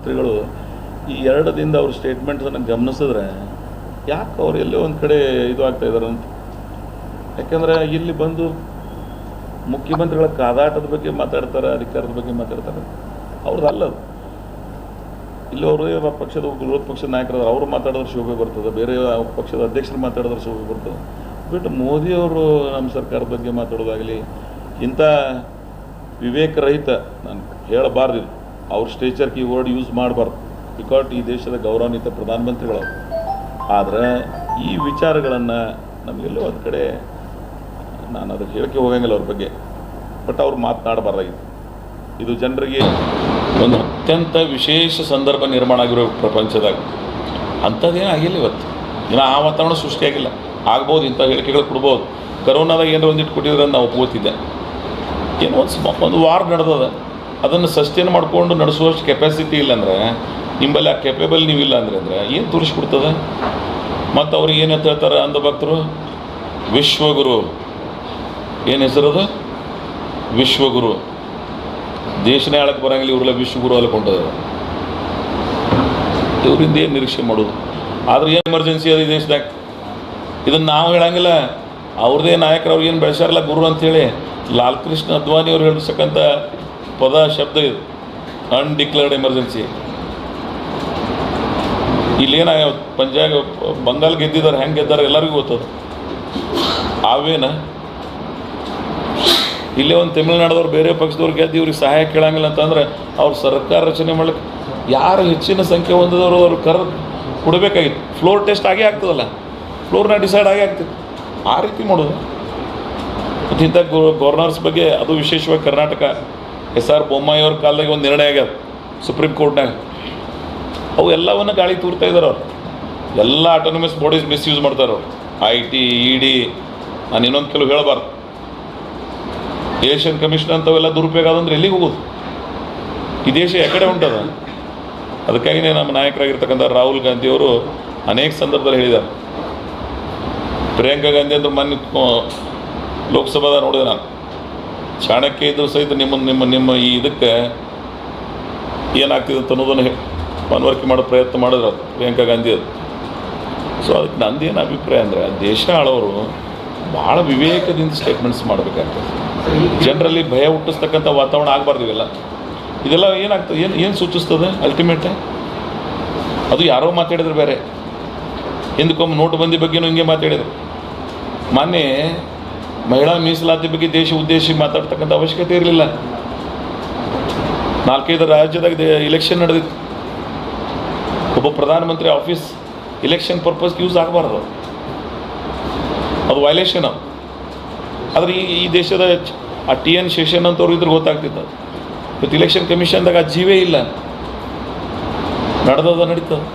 ಪ್ರಧಾನಮಂತ್ರಿಗಳು ಈ 2 ದಿನದ ಅವ್ರ ಸ್ಟೇಟ್ಮೆಂಟ್ಸನ್ನು ಗಮನಿಸಿದ್ರೆ ಯಾಕೆ ಅವ್ರು ಎಲ್ಲೋ ಒಂದು ಕಡೆ ಇದು ಆಗ್ತಾಯಿದ್ದಾರೆ ಅಂತ. ಯಾಕೆಂದರೆ ಇಲ್ಲಿ ಬಂದು ಮುಖ್ಯಮಂತ್ರಿಗಳ ಕಾದಾಟದ ಬಗ್ಗೆ ಮಾತಾಡ್ತಾರೆ, ಅಧಿಕಾರದ ಬಗ್ಗೆ ಮಾತಾಡ್ತಾರೆ. ಅವ್ರದ್ದು ಅಲ್ಲದು. ಇಲ್ಲಿ ಅವರು ಪಕ್ಷದ ವಿರೋಧ ಪಕ್ಷದ ನಾಯಕರಾದ ಅವರು ಮಾತಾಡಿದ್ರೆ ಶೋಭೆ ಬರ್ತದೆ, ಬೇರೆ ಪಕ್ಷದ ಅಧ್ಯಕ್ಷರು ಮಾತಾಡಿದ್ರೆ ಶೋಭೆ ಬರ್ತದೆ. ಬಿಟ್ಟು ಮೋದಿಯವರು ನಮ್ಮ ಸರ್ಕಾರದ ಬಗ್ಗೆ ಮಾತಾಡೋದಾಗಲಿ ಇಂಥ ವಿವೇಕರಹಿತ, ನಾನು ಹೇಳಬಾರ್ದು, ಅವ್ರ ಸ್ಟೇಚರ್ ಕೀವರ್ಡ್ ಯೂಸ್ ಮಾಡಬಾರ್ದು. ಬಿಕಾಸ್ ಈ ದೇಶದ ಗೌರವಾನ್ವಿತ ಪ್ರಧಾನಮಂತ್ರಿಗಳು. ಆದರೆ ಈ ವಿಚಾರಗಳನ್ನು ನಮಗೆಲ್ಲೋ ಒಂದು ಕಡೆ ನಾನು ಅದಕ್ಕೆ ಹೇಳಕ್ಕೆ ಹೋಗಂಗಿಲ್ಲ ಅವ್ರ ಬಗ್ಗೆ. ಬಟ್ ಅವ್ರು ಮಾತನಾಡಬಾರ್ದಾಗಿತ್ತು. ಇದು ಜನರಿಗೆ ಒಂದು ಅತ್ಯಂತ ವಿಶೇಷ ಸಂದರ್ಭ ನಿರ್ಮಾಣ ಆಗಿರೋ ಪ್ರಪಂಚದಾಗ. ಅಂಥದ್ದೇನು ಆಗಿಲ್ಲ ಇವತ್ತು. ಇನ್ನು ಆ ವಾತಾವರಣ ಸೃಷ್ಟಿಯಾಗಿಲ್ಲ. ಆಗ್ಬೋದು, ಇಂಥ ಹೇಳಿಕೆಗಳು ಕೊಡ್ಬೋದು. ಕರೋನಾದಾಗ ಏನಾರು ಒಂದಿಟ್ಟು ಕೊಟ್ಟಿದ್ರೆ ನಾವು ಒಪ್ಕೋತಿದ್ದೆ. ಏನೋ ಒಂದು ವಾರ ನಡೆದದ, ಅದನ್ನು ಸಸ್ಟೇನ್ ಮಾಡಿಕೊಂಡು ನಡೆಸುವಷ್ಟು ಕೆಪಾಸಿಟಿ ಇಲ್ಲಾಂದ್ರೆ, ನಿಂಬಲ್ಲಿ ಆ ಕೆಪೇಬಲ್ ನೀವಿಲ್ಲ ಅಂದರೆ ಏನು ತೋರಿಸ್ಕೊಡ್ತದೆ? ಮತ್ತು ಅವ್ರಿಗೆ ಏನಂತ ಹೇಳ್ತಾರೆ ಅಂಧ ಭಕ್ತರು? ವಿಶ್ವಗುರು. ಏನು ಹೆಸರದು? ವಿಶ್ವಗುರು. ದೇಶನೇ ಆಳಕ್ಕೆ ಬರೋಂಗಿಲ್ಲ, ಇವರೆಲ್ಲ ವಿಶ್ವಗುರು ಅಲ್ಕೊಂಡಿದ್ದಾರೆ. ಇವರಿಂದ ಏನು ನಿರೀಕ್ಷೆ ಮಾಡೋದು? ಆದ್ರೆ ಏನು ಎಮರ್ಜೆನ್ಸಿ ಅದು ಈ ದೇಶದಾಗ? ಇದನ್ನು ನಾವು ಹೇಳಂಗಿಲ್ಲ, ಅವ್ರದ್ದೇ ನಾಯಕರು ಅವ್ರು ಏನು ಬೆಳೆಸಾರಲ್ಲ ಗುರು ಅಂಥೇಳಿ. ಲಾಲ್ ಕೃಷ್ಣ ಅದ್ವಾನಿ ಅವ್ರು ಹೇಳಿರ್ತಕ್ಕಂಥ ಪದ ಶಬ್ದ ಇದು, ಅನ್ಡಿಕ್ಲೇರ್ಡ್ ಎಮರ್ಜೆನ್ಸಿ. ಇಲ್ಲೇನಾಗ ಬಂಗಾಲ್ ಗೆದ್ದಿದ್ದಾರೆ, ಹೆಂಗೆ ಗೆದ್ದಾರೆ ಎಲ್ಲರಿಗೂ ಗೊತ್ತದ. ಅವೇನ ಇಲ್ಲೇ ಒಂದು ತಮಿಳ್ನಾಡದವ್ರು ಬೇರೆ ಪಕ್ಷದವ್ರು ಗೆದ್ದು ಇವ್ರಿಗೆ ಸಹಾಯ ಕೇಳಂಗಿಲ್ಲ ಅಂತಂದ್ರೆ ಅವ್ರು ಸರ್ಕಾರ ರಚನೆ ಮಾಡ್ಲಿಕ್ಕೆ ಯಾರು ಹೆಚ್ಚಿನ ಸಂಖ್ಯೆ ಹೊಂದಿದವರು ಅವ್ರು ಕೊಡಬೇಕಾಗಿತ್ತು. ಫ್ಲೋರ್ ಟೆಸ್ಟ್ ಆಗೇ ಆಗ್ತದಲ್ಲ, ಫ್ಲೋರ್ನ ಡಿಸೈಡ್ ಆಗೇ ಆಗ್ತಿತ್ತು. ಆ ರೀತಿ ಮಾಡೋದು. ಮತ್ತು ಇಂಥ ಗವರ್ನರ್ಸ್ ಬಗ್ಗೆ ಅದು ವಿಶೇಷವಾಗಿ ಕರ್ನಾಟಕ SR ಬೊಮ್ಮಾಯಿ ಅವ್ರ ಕಾಲದಾಗ ಒಂದು ನಿರ್ಣಯ ಆಗ್ಯದ ಸುಪ್ರೀಂ ಕೋರ್ಟ್ನಾಗ. ಅವು ಎಲ್ಲವನ್ನು ಗಾಳಿ ತೂರ್ತಾ ಇದ್ದಾರೆ ಅವ್ರು. ಎಲ್ಲ ಆಟೋನಮಸ್ ಬಾಡೀಸ್ ಮಿಸ್ಯೂಸ್ ಮಾಡ್ತಾರೆ ಅವ್ರು. IT, ED, ನಾನು ಇನ್ನೊಂದು ಕೆಲವು ಹೇಳಬಾರ್ದು. ಎಲೆಕ್ಷನ್ ಕಮಿಷನ್ ಅಂಥವೆಲ್ಲ ದುರುಪಯೋಗ ಆದಂದ್ರೆ ಎಲ್ಲಿಗೆ ಹೋಗೋದು? ಈ ದೇಶ ಯಾಕಡೆ ಉಂಟದ? ಅದಕ್ಕಾಗಿಯೇ ನಮ್ಮ ನಾಯಕರಾಗಿರ್ತಕ್ಕಂಥ ರಾಹುಲ್ ಗಾಂಧಿಯವರು ಅನೇಕ ಸಂದರ್ಭದಲ್ಲಿ ಹೇಳಿದ್ದಾರೆ. ಪ್ರಿಯಾಂಕಾ ಗಾಂಧಿ ಅಂದ್ರೆ ಮೊನ್ನೆ ಲೋಕಸಭಾದಾಗ ನೋಡಿದೆ ನಾನು. ಚಾಣಕ್ಯ ಇದ್ದರೂ ಸಹಿತ ನಿಮ್ಮ ಈ ಇದಕ್ಕೆ ಏನಾಗ್ತಿದೆ ಅಂತ ಅನ್ನೋದನ್ನು ಮನವರಿಕೆ ಮಾಡೋ ಪ್ರಯತ್ನ ಮಾಡಿದ್ರು ಅದು ಪ್ರಿಯಾಂಕಾ ಗಾಂಧಿ ಅದು. ಸೊ ಅದಕ್ಕೆ ನಂದೇನು ಅಭಿಪ್ರಾಯ ಅಂದರೆ, ದೇಶ ಆಳೋರು ಭಾಳ ವಿವೇಕದಿಂದ ಸ್ಟೇಟ್ಮೆಂಟ್ಸ್ ಮಾಡಬೇಕಾಗ್ತದೆ. ಜನರಲ್ಲಿ ಭಯ ಹುಟ್ಟಿಸ್ತಕ್ಕಂಥ ವಾತಾವರಣ ಆಗಬಾರ್ದು. ಇದೆಲ್ಲ ಏನಾಗ್ತದೆ, ಏನು ಸೂಚಿಸ್ತದೆ ಅಲ್ಟಿಮೇಟ್? ಅದು ಯಾರೋ ಮಾತಾಡಿದ್ರು ಬೇರೆ. ಹಿಂದಕ್ಕೊಮ್ಮೆ ನೋಟುಬಂದಿ ಬಗ್ಗೆನೂ ಹಿಂಗೆ ಮಾತಾಡಿದರು. ಮೊನ್ನೆ ಮಹಿಳಾ ಮೀಸಲಾತಿ ಬಗ್ಗೆ ದೇಶ ಉದ್ದೇಶಿ ಮಾತಾಡ್ತಕ್ಕಂಥ ಅವಶ್ಯಕತೆ ಇರಲಿಲ್ಲ. 4-5 ರಾಜ್ಯದಾಗ ಇಲೆಕ್ಷನ್ ನಡೆದಿತ್ತು. ಒಬ್ಬ ಪ್ರಧಾನಮಂತ್ರಿ ಆಫೀಸ್ ಇಲೆಕ್ಷನ್ ಪರ್ಪಸ್ಗೆ ಯೂಸ್ ಆಗಬಾರ್ದು, ಅದು ವೈಲೇಷನ್. ಅದು ಆದರೆ ಈ ದೇಶದ ಆ TN ಶೇಷನ್ ಅಂತವ್ರು ಇದ್ರೆ ಗೊತ್ತಾಗ್ತಿತ್ತು. ಇವತ್ತು ಇಲೆಕ್ಷನ್ ಕಮಿಷನ್ದಾಗ ಆ ಜೀವೇ ಇಲ್ಲ, ನಡೆದದ ನಡೀತದೆ.